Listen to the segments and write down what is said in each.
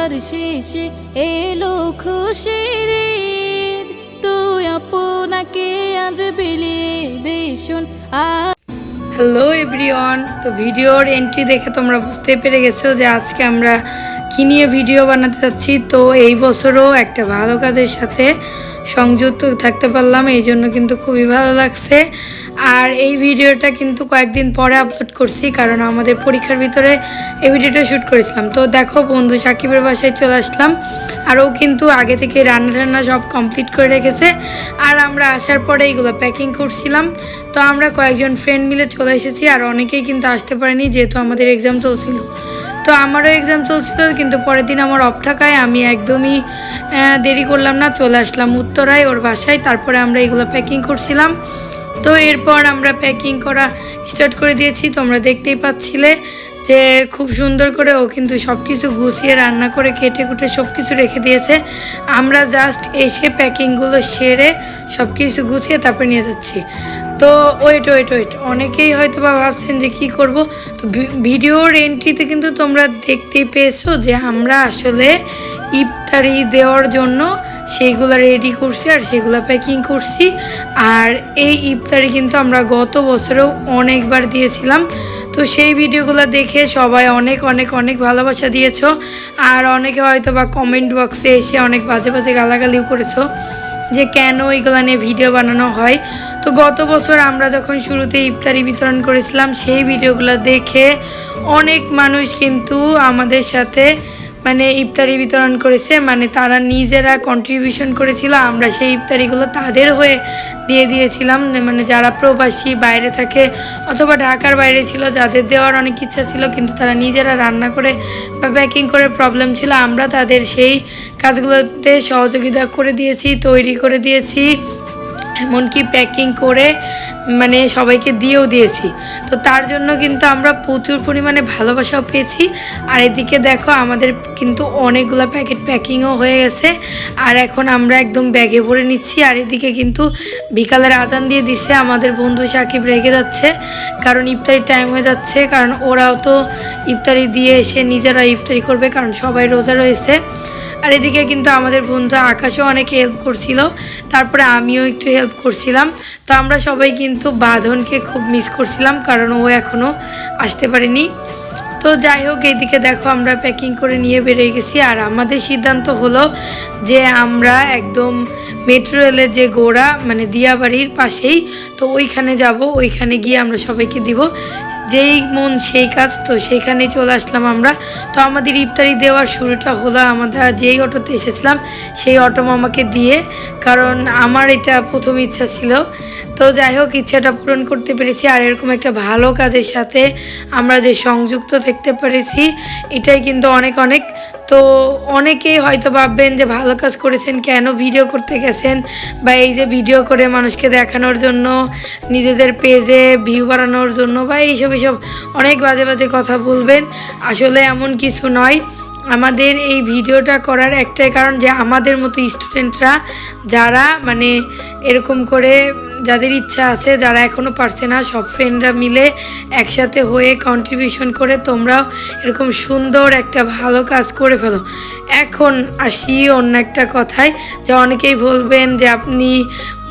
অপেক্ষার শেষে এলো খুশির ঈদ, তুই আপনাকে আজ বিলিয়ে দে শোন। হ্যালো এভরিওয়ান, তো ভিডিওর এন্ট্রি দেখে তোমরা বুঝতে পেরে গেছো যে আজকে আমরা কী নিয়ে ভিডিও বানাতে যাচ্ছি। তো এই বছরও একটা ভালো কাজের সাথে সংযুক্ত থাকতে পারলাম, এই জন্য কিন্তু খুবই ভালো লাগছে। আর এই ভিডিওটা কিন্তু কয়েকদিন পরে আপলোড করছি, কারণ আমাদের পরীক্ষার ভিতরে এই ভিডিওটা শ্যুট করেছিলাম। তো দেখো, বন্ধু সাকিবের বাসায় চলে আসলাম, আর ও কিন্তু আগে থেকে রান্না সব কমপ্লিট করে রেখেছে। আর আমরা আসার পরে এইগুলো প্যাকিং করছিলাম। তো আমরা কয়েকজন ফ্রেন্ড মিলে চলে এসেছি, আর অনেকেই কিন্তু আসতে পারেনি যেহেতু আমাদের এক্সাম চলছিল। তো আমারও এক্সাম চলছিল, কিন্তু পরের দিন আমার অফ থাকায় আমি একদমই দেরি করলাম না, চলে আসলাম উত্তরায় ওর বাসায়। তারপরে আমরা এগুলো প্যাকিং করছিলাম। তো এরপর আমরা প্যাকিং করা স্টার্ট করে দিয়েছি। তোমরা দেখতেই পাচ্ছিলে যে খুব সুন্দর করে ও কিন্তু সব কিছু গুছিয়ে রান্না করে কেটে কুটে সব কিছু রেখে দিয়েছে। আমরা জাস্ট এসে প্যাকিংগুলো সেরে সব কিছু গুছিয়ে তারপর নিয়ে যাচ্ছি। তো ওয়েট, অনেকেই হয়তো বা ভাবছেন যে কী করব। তো ভিডিওর এন্ট্রিতে কিন্তু তোমরা দেখতেই পেয়েছো যে আমরা আসলে ইফতারি দেওয়ার জন্য সেইগুলো রেডি করছি আর সেগুলো প্যাকিং করছি। আর এই ইফতারি কিন্তু আমরা গত বছরেও অনেকবার দিয়েছিলাম। তো সেই ভিডিওগুলো দেখে সবাই অনেক অনেক অনেক ভালোবাসা দিয়েছো, আর অনেকে হয়তো বা কমেন্ট বক্সে এসে অনেক বাজে বাজে গালাগালিও করেছো যে কেন এইগুলো নিয়ে ভিডিও বানানো হয়। তো গত বছর আমরা যখন শুরুতে ইফতারি বিতরণ করেছিলাম সেই ভিডিওগুলো দেখে অনেক মানুষ কিন্তু আমাদের সাথে ইফতারি বিতরণ করেছে, তারা নিজেরা কন্ট্রিবিউশন করেছিল। আমরা সেই ইফতারিগুলো তাদের হয়ে দিয়ে দিয়েছিলাম, যারা প্রবাসী বাইরে থাকে অথবা ঢাকার বাইরে ছিল, যাদের দেওয়ার অনেক ইচ্ছা ছিল কিন্তু তারা নিজেরা রান্না করে বা প্যাকিং করে প্রবলেম ছিল, আমরা তাদের সেই কাজগুলোতে সহযোগিতা করে দিয়েছি, তৈরি করে দিয়েছি, এমনকি প্যাকিং করে সবাইকে দিয়েও দিয়েছি। তো তার জন্য কিন্তু আমরা প্রচুর পরিমাণে ভালোবাসাও পেয়েছি। আর এদিকে দেখো, আমাদের কিন্তু অনেকগুলো প্যাকেট প্যাকিংও হয়ে গেছে, আর এখন আমরা একদম ব্যাগে ভরে নিচ্ছি। আর এদিকে কিন্তু বিকালের আজান দিয়ে দিচ্ছে, আমাদের বন্ধু সাকিব রেগে যাচ্ছে কারণ ইফতারির টাইম হয়ে যাচ্ছে, কারণ ওরাও তো ইফতারি দিয়ে এসে নিজেরা ইফতারি করবে, কারণ সবাই রোজা রয়েছে। আর এদিকে কিন্তু আমাদের বন্ধু আকাশও অনেক হেল্প করছিল, তারপরে আমিও একটু হেল্প করছিলাম। তো আমরা সবাই কিন্তু বাঁধনকে খুব মিস করছিলাম, কারণ ও এখনও আসতে পারেনি। তো যাই হোক, এইদিকে দেখো আমরা প্যাকিং করে নিয়ে বেরিয়ে গেছি। আর আমাদের সিদ্ধান্ত হলো যে আমরা একদম মেট্রো রেলের যে গোড়া দিয়াবাড়ির পাশেই, তো ওইখানে যাব, ওইখানে গিয়ে আমরা সবাইকে দিব, যেই মন সেই কাজ। তো সেইখানেই চলে আসলাম আমরা। তো আমাদের ইফতারি দেওয়ার শুরুটা হলো আমরা যেই অটোতে এসেছিলাম সেই অটো মামাকে দিয়ে, কারণ আমার এটা প্রথম ইচ্ছা ছিল। তো যাই হোক, ইচ্ছাটা পূরণ করতে পেরেছি। আর এরকম একটা ভালো কাজের সাথে আমরা যে সংযুক্ত থাকতে পেরেছি, এটাই কিন্তু অনেক অনেক। তো অনেকেই হয়তো ভাববেন যে ভালো কাজ করেছেন, কেন ভিডিও করতে গেছেন, বা এই যে ভিডিও করে মানুষকে দেখানোর জন্য, নিজেদের পেজে ভিউ বাড়ানোর জন্য, বা এইসব অনেক বাজে বাজে কথা বলবেন। আসলে এমন কিছু নয়। আমাদের এই ভিডিওটা করার একটাই কারণ যে আমাদের মতো স্টুডেন্টরা যারা এরকম করে যাদের ইচ্ছা আছে, যারা এখনও পারছে না, সব ফ্রেন্ডরা মিলে একসাথে হয়ে কন্ট্রিবিউশন করে তোমরাও এরকম সুন্দর একটা ভালো কাজ করে ফেলো। এখন আসি অন্য একটা কথায়, যে অনেকেই বলবেন যে আপনি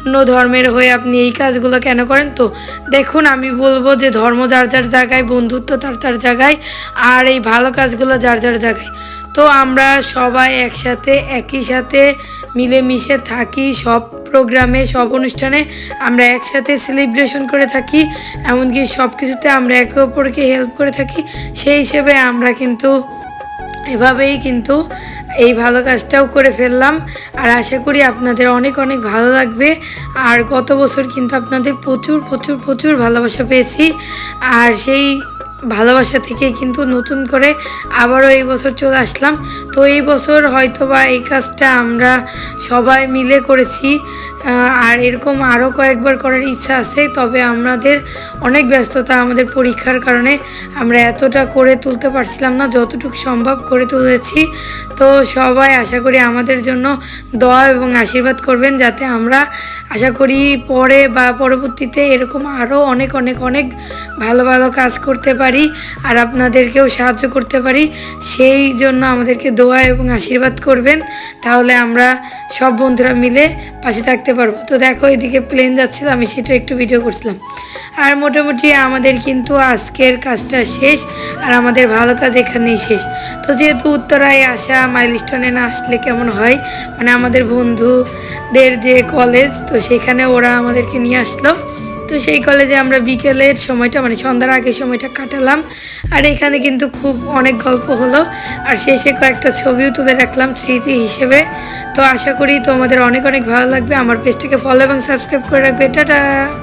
অন্য ধর্মের হয়ে আপনি এই কাজগুলো কেন করেন। তো দেখুন, আমি বলবো যে ধর্ম যার যার জায়গায়, বন্ধুত্ব তার তার জায়গায়, আর এই ভালো কাজগুলো যার যার জায়গায়। তো আমরা সবাই একসাথে একই সাথে মিলেমিশে থাকি, সব প্রোগ্রামে সব অনুষ্ঠানে আমরা একসাথে সেলিব্রেশন করে থাকি, এমনকি সব কিছুতে আমরা একে অপরকে হেল্প করে থাকি। সেই হিসেবে আমরা কিন্তু এভাবেই কিন্তু এই ভালো কাজটাও করে ফেললাম। আর আশা করি আপনাদের অনেক অনেক ভালো লাগবে। আর গত বছর কিন্তু আপনাদের প্রচুর প্রচুর প্রচুর ভালোবাসা পেয়েছি, আর সেই ভালোবাসা থেকে কিন্তু নতুন করে আবারও এই বছর চলে আসলাম। তো এই বছর হয়তো বা এই কাজটা আমরা সবাই মিলে করেছি, আর এরকম আরও কয়েকবার করার ইচ্ছা আছে, তবে আমাদের অনেক ব্যস্ততা, আমাদের পরীক্ষার কারণে আমরা এতটা করে তুলতে পারছিলাম না, যতটুকু সম্ভব করে তুলেছি। তো সবাই আশা করি আমাদের জন্য দোয়া এবং আশীর্বাদ করবেন, যাতে আমরা আশা করি পরে বা পরবর্তীতে এরকম আরও অনেক অনেক অনেক ভালো ভালো কাজ করতে পারি আর আপনাদেরকেও সাহায্য করতে পারি। সেই জন্য আমাদেরকে দোয়া এবং আশীর্বাদ করবেন, তাহলে আমরা সব বন্ধুরা মিলে পাশে থাকতে পারবো। তো দেখো এদিকে প্লেন যাচ্ছিল, আমি সেটা একটু ভিডিও করছিলাম। আর মোটামুটি আমাদের কিন্তু আজকের কাজটা শেষ, আর আমাদের ভালো কাজ এখানেই শেষ। তো যেহেতু উত্তরায় আসা, মাইলস্টোনে না আসলে কেমন হয়, মানে আমাদের বন্ধুদের যে কলেজ, তো সেখানে ওরা আমাদেরকে নিয়ে আসলো। তো সেই কলেজে আমরা বিকেলের সময়টা, মানে সন্ধ্যার আগের সময়টা কাটালাম। আর এখানে কিন্তু খুব অনেক গল্প হলো, আর শেষে কয়েকটা ছবিও তুলে রাখলাম স্মৃতি হিসেবে। তো আশা করি তোমাদের অনেক অনেক ভালো লাগবে। আমার পেজটাকে ফলো এবং সাবস্ক্রাইব করে রাখবে। টাটা।